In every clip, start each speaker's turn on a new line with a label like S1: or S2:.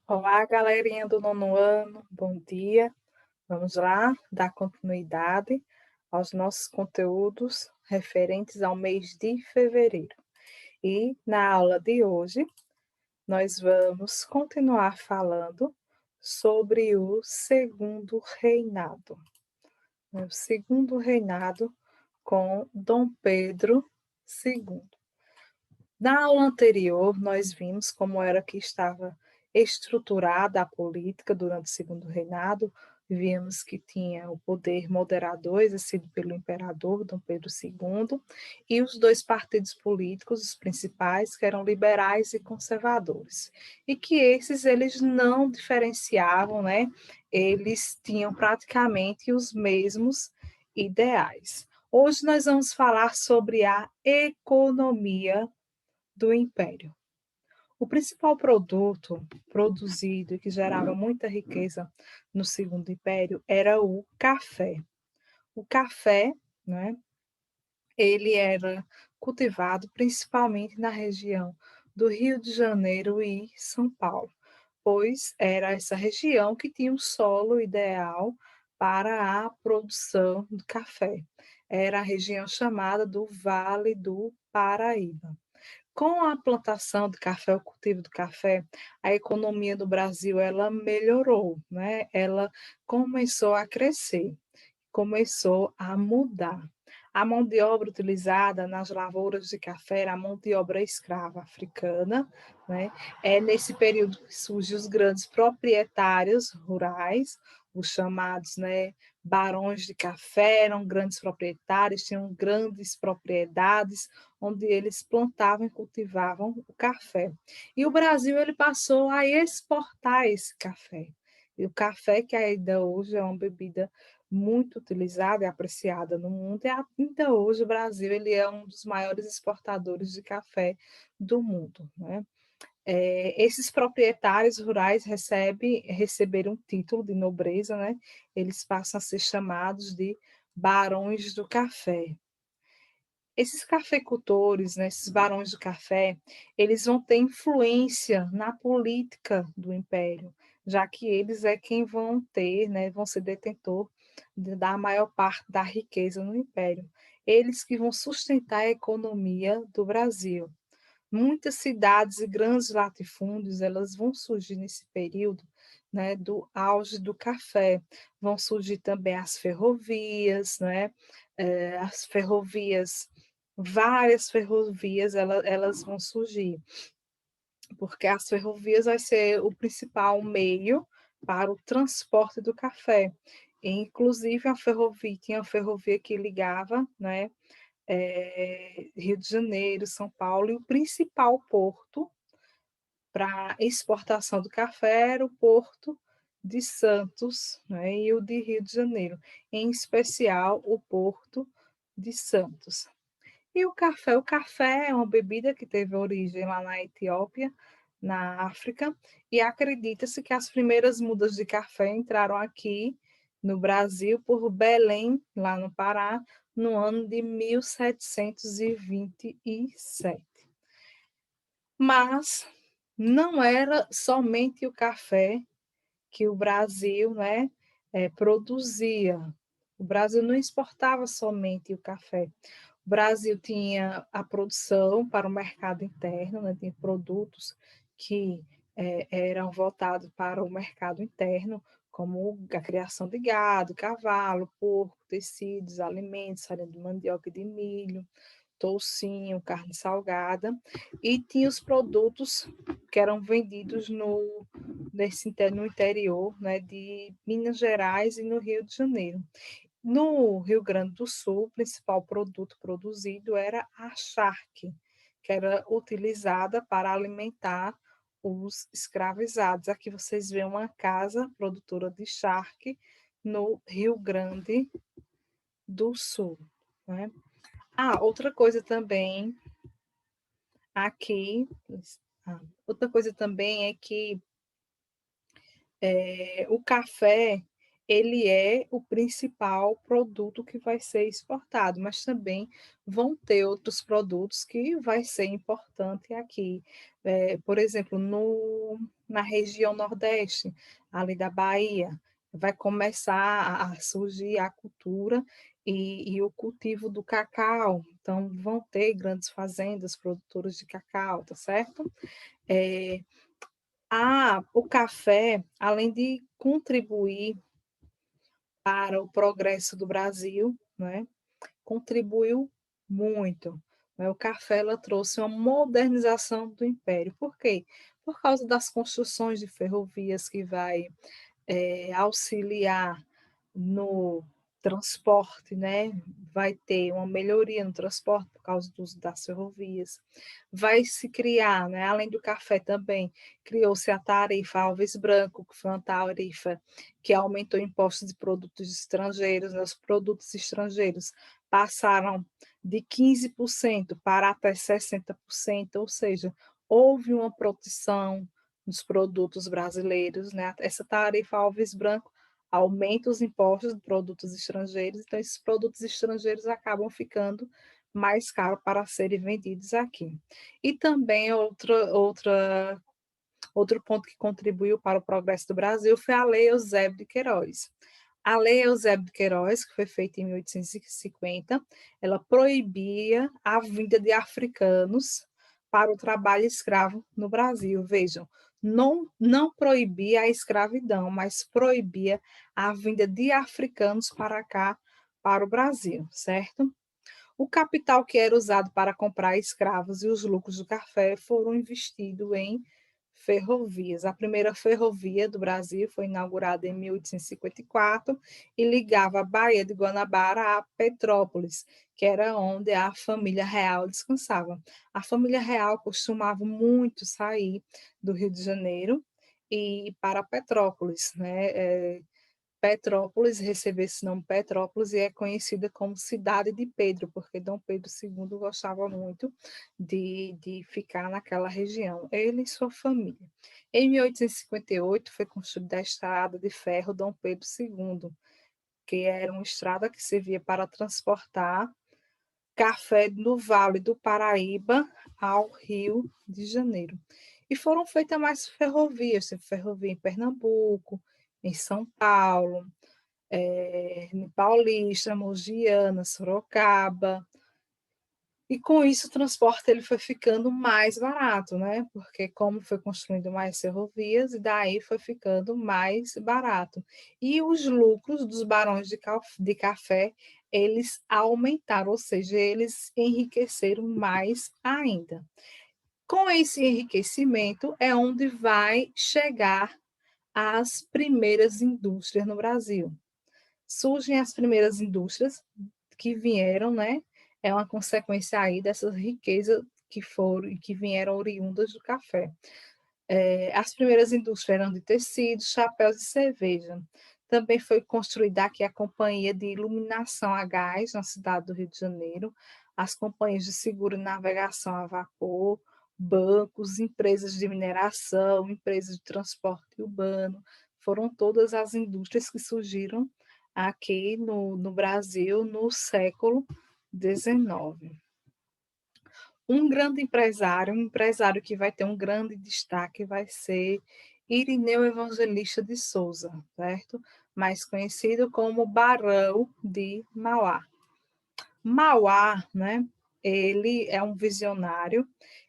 S1: Olá, galerinha do nono ano, bom dia. Vamos lá dar continuidade aos nossos conteúdos referentes ao mês de fevereiro. E na aula de hoje, nós vamos continuar falando sobre o segundo reinado. O segundo reinado com Dom Pedro II. Na aula anterior, nós vimos como era que estava estruturada a política durante o Segundo Reinado. Vimos que tinha o poder moderador exercido pelo imperador Dom Pedro II e os dois partidos políticos, os principais, que eram liberais e conservadores. E que esses eles não diferenciavam, né? Eles tinham praticamente os mesmos ideais. Hoje nós vamos falar sobre a economia do Império. O principal produto produzido e que gerava muita riqueza no Segundo Império era o café. O café, né, ele era cultivado principalmente na região do Rio de Janeiro e São Paulo, pois era essa região que tinha o solo ideal para a produção do café. Era a região chamada do Vale do Paraíba. Com a plantação do café, o cultivo do café, a economia do Brasil ela melhorou, né? Ela começou a crescer, começou a mudar. A mão de obra utilizada nas lavouras de café era a mão de obra escrava africana, né? É nesse período que surgem os grandes proprietários rurais, os chamados, né, barões de café, eram grandes proprietários, tinham grandes propriedades onde eles plantavam e cultivavam o café. E o Brasil ele passou a exportar esse café. E o café, que ainda hoje é uma bebida muito utilizada e apreciada no mundo, e ainda hoje o Brasil ele é um dos maiores exportadores de café do mundo, né? Esses proprietários rurais receberam um título de nobreza, né? Eles passam a ser chamados de barões do café. Esses cafeicultores, né, esses barões do café, eles vão ter influência na política do império, já que eles é quem vão ter, né, vão ser detentor da maior parte da riqueza no império. Eles que vão sustentar a economia do Brasil. Muitas cidades e grandes latifúndios, elas vão surgir nesse período, né, do auge do café. Vão surgir também as ferrovias, né, as ferrovias, várias ferrovias, elas vão surgir, porque as ferrovias vai ser o principal meio para o transporte do café. E, inclusive, a ferrovia, tinha a ferrovia que ligava, né, Rio de Janeiro, São Paulo, e o principal porto para exportação do café era o Porto de Santos, né, e o de Rio de Janeiro, em especial o Porto de Santos. E o café é uma bebida que teve origem lá na Etiópia, na África, e acredita-se que as primeiras mudas de café entraram aqui no Brasil por Belém, lá no Pará, no ano de 1727. Mas não era somente o café que o Brasil, né, produzia. O Brasil não exportava somente o café. O Brasil tinha a produção para o mercado interno, né, tinha produtos que eram voltados para o mercado interno, como a criação de gado, cavalo, porco, tecidos, alimentos, farinha de mandioca e de milho, toucinho, carne salgada, e tinha os produtos que eram vendidos no interior, né, de Minas Gerais e no Rio de Janeiro. No Rio Grande do Sul, o principal produto produzido era a charque, que era utilizada para alimentar os escravizados. Aqui vocês veem uma casa produtora de charque no Rio Grande do Sul, né? Outra coisa também aqui, outra coisa também é que o café ele é o principal produto que vai ser exportado, mas também vão ter outros produtos que vai ser importante aqui. Por exemplo, na região nordeste, ali da Bahia, vai começar a surgir a cultura e o cultivo do cacau. Então, vão ter grandes fazendas produtoras de cacau, tá certo? Eh, o café, além de contribuir para o progresso do Brasil, né, contribuiu muito, né. O café ela trouxe uma modernização do império. Por quê? Por causa das construções de ferrovias que vai auxiliar no transporte, né, vai ter uma melhoria no transporte por causa do uso das ferrovias. Vai se criar, né, além do café também, criou-se a tarifa Alves Branco, que foi uma tarifa que aumentou impostos de produtos estrangeiros, né, os produtos estrangeiros passaram de 15% para até 60%, ou seja, houve uma proteção dos produtos brasileiros, né. Essa tarifa Alves Branco aumenta os impostos de produtos estrangeiros, então esses produtos estrangeiros acabam ficando mais caros para serem vendidos aqui. E também outro ponto que contribuiu para o progresso do Brasil foi a Lei Eusébio de Queiroz. A Lei Eusébio de Queiroz, que foi feita em 1850, ela proibia a vinda de africanos para o trabalho escravo no Brasil. Vejam, não proibia a escravidão, mas proibia a vinda de africanos para cá, para o Brasil, certo? O capital que era usado para comprar escravos e os lucros do café foram investidos em ferrovias. A primeira ferrovia do Brasil foi inaugurada em 1854 e 54 e ligava a Baía de Guanabara a Petrópolis, que era onde a família real descansava. A família real costumava muito sair do Rio de Janeiro e ir para Petrópolis, né? Petrópolis recebeu esse nome Petrópolis e é conhecida como Cidade de Pedro, porque Dom Pedro II gostava muito de ficar naquela região, ele e sua família. Em 1858 foi construída a Estrada de Ferro Dom Pedro II, que era uma estrada que servia para transportar café no Vale do Paraíba ao Rio de Janeiro. E foram feitas mais ferrovias, teve ferrovia em Pernambuco, em São Paulo, em Paulista, Mogiana, Sorocaba. E com isso o transporte ele foi ficando mais barato, né? Porque como foi construindo mais ferrovias, e daí foi ficando mais barato. E os lucros dos barões de café, eles aumentaram, ou seja, eles enriqueceram mais ainda. Com esse enriquecimento é onde vai chegar as primeiras indústrias no Brasil. Surgem as primeiras indústrias que vieram, né? É uma consequência aí dessas riquezas que foram e que vieram oriundas do café. As primeiras indústrias eram de tecidos, chapéus e cerveja. Também foi construída aqui a companhia de iluminação a gás na cidade do Rio de Janeiro, as companhias de seguro e navegação a vapor, bancos, empresas de mineração, empresas de transporte urbano, foram todas as indústrias que surgiram aqui no Brasil no século XIX. Um empresário que vai ter um grande destaque vai ser Irineu Evangelista de Souza, certo? Mais conhecido como Barão de Mauá. Mauá, né? Ele é um visionário.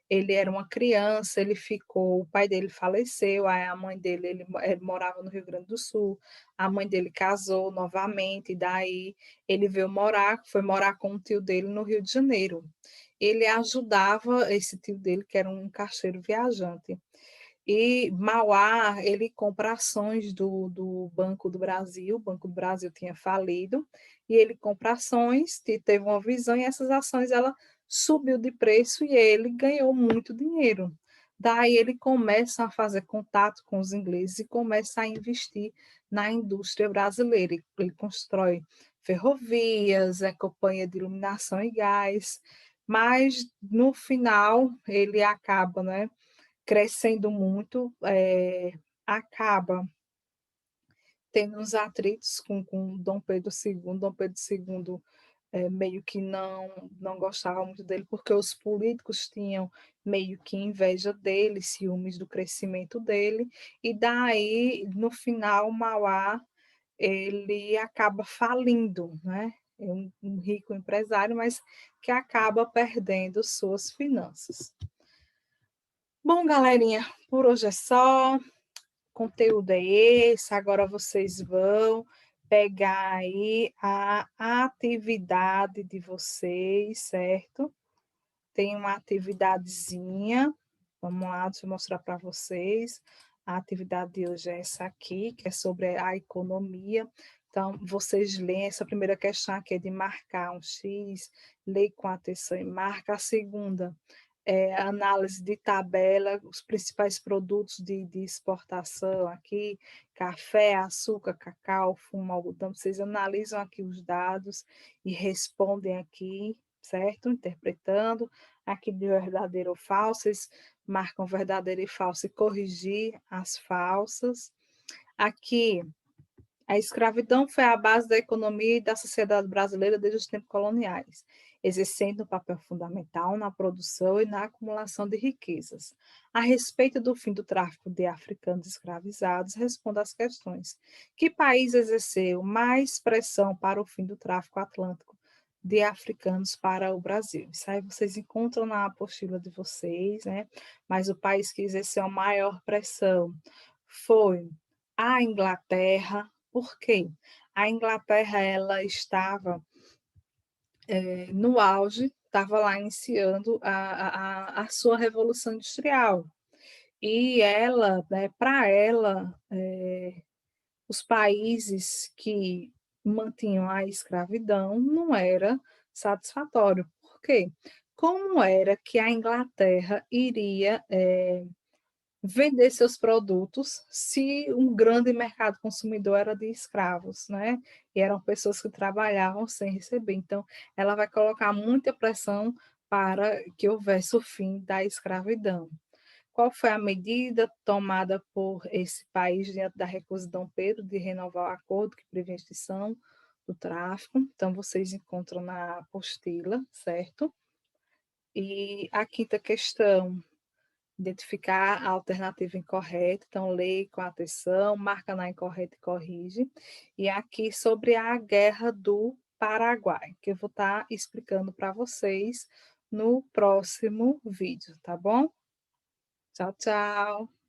S1: Ele era uma criança, ele ficou, o pai dele faleceu, aí a mãe dele, ele morava no Rio Grande do Sul, a mãe dele casou novamente, e daí ele veio morar, foi morar com o tio dele no Rio de Janeiro. Ele ajudava esse tio dele, que era um caixeiro viajante. E Mauá, ele compra ações do Banco do Brasil, o Banco do Brasil tinha falido, e ele compra ações, teve uma visão, e essas ações ela subiu de preço e ele ganhou muito dinheiro. Daí ele começa a fazer contato com os ingleses e começa a investir na indústria brasileira. Ele constrói ferrovias, companhia de iluminação e gás, mas no final ele acaba, né, crescendo muito, acaba tendo uns atritos com Dom Pedro II. Dom Pedro II meio que não gostava muito dele, porque os políticos tinham meio que inveja dele, ciúmes do crescimento dele, e daí, no final, Mauá ele acaba falindo, né? É um rico empresário, mas que acaba perdendo suas finanças. Bom, galerinha, por hoje é só. O conteúdo é esse. Agora vocês vão pegar aí a atividade de vocês, certo? Tem uma atividadezinha. Vamos lá, deixa eu mostrar para vocês. A atividade de hoje é essa aqui, que é sobre a economia. Então, vocês leem essa primeira questão aqui, é de marcar um X, lê com atenção e marca. A segunda é análise de tabela, os principais produtos de exportação aqui, café, açúcar, cacau, fumo, algodão. Vocês analisam aqui os dados e respondem aqui, certo? Interpretando aqui de verdadeiro ou falso, vocês marcam verdadeiro e falso e corrigir as falsas. Aqui, a escravidão foi a base da economia e da sociedade brasileira desde os tempos coloniais, exercendo um papel fundamental na produção e na acumulação de riquezas. A respeito do fim do tráfico de africanos escravizados, responda às questões. Que país exerceu mais pressão para o fim do tráfico atlântico de africanos para o Brasil? Isso aí vocês encontram na apostila de vocês, né? Mas o país que exerceu a maior pressão foi a Inglaterra. Por quê? A Inglaterra ela estava no auge, estava lá iniciando a sua Revolução Industrial. E ela, né, para ela, os países que mantinham a escravidão não era satisfatório. Por quê? Como era que a Inglaterra iria vender seus produtos se um grande mercado consumidor era de escravos, né? E eram pessoas que trabalhavam sem receber. Então, ela vai colocar muita pressão para que houvesse o fim da escravidão. Qual foi a medida tomada por esse país diante da recusa de Dom Pedro de renovar o acordo que previa a extinção do tráfico? Então, vocês encontram na apostila, certo? E a quinta questão, identificar a alternativa incorreta, então leia com atenção, marca na incorreta e corrige. E aqui sobre a Guerra do Paraguai, que eu vou estar explicando para vocês no próximo vídeo, tá bom? Tchau, tchau!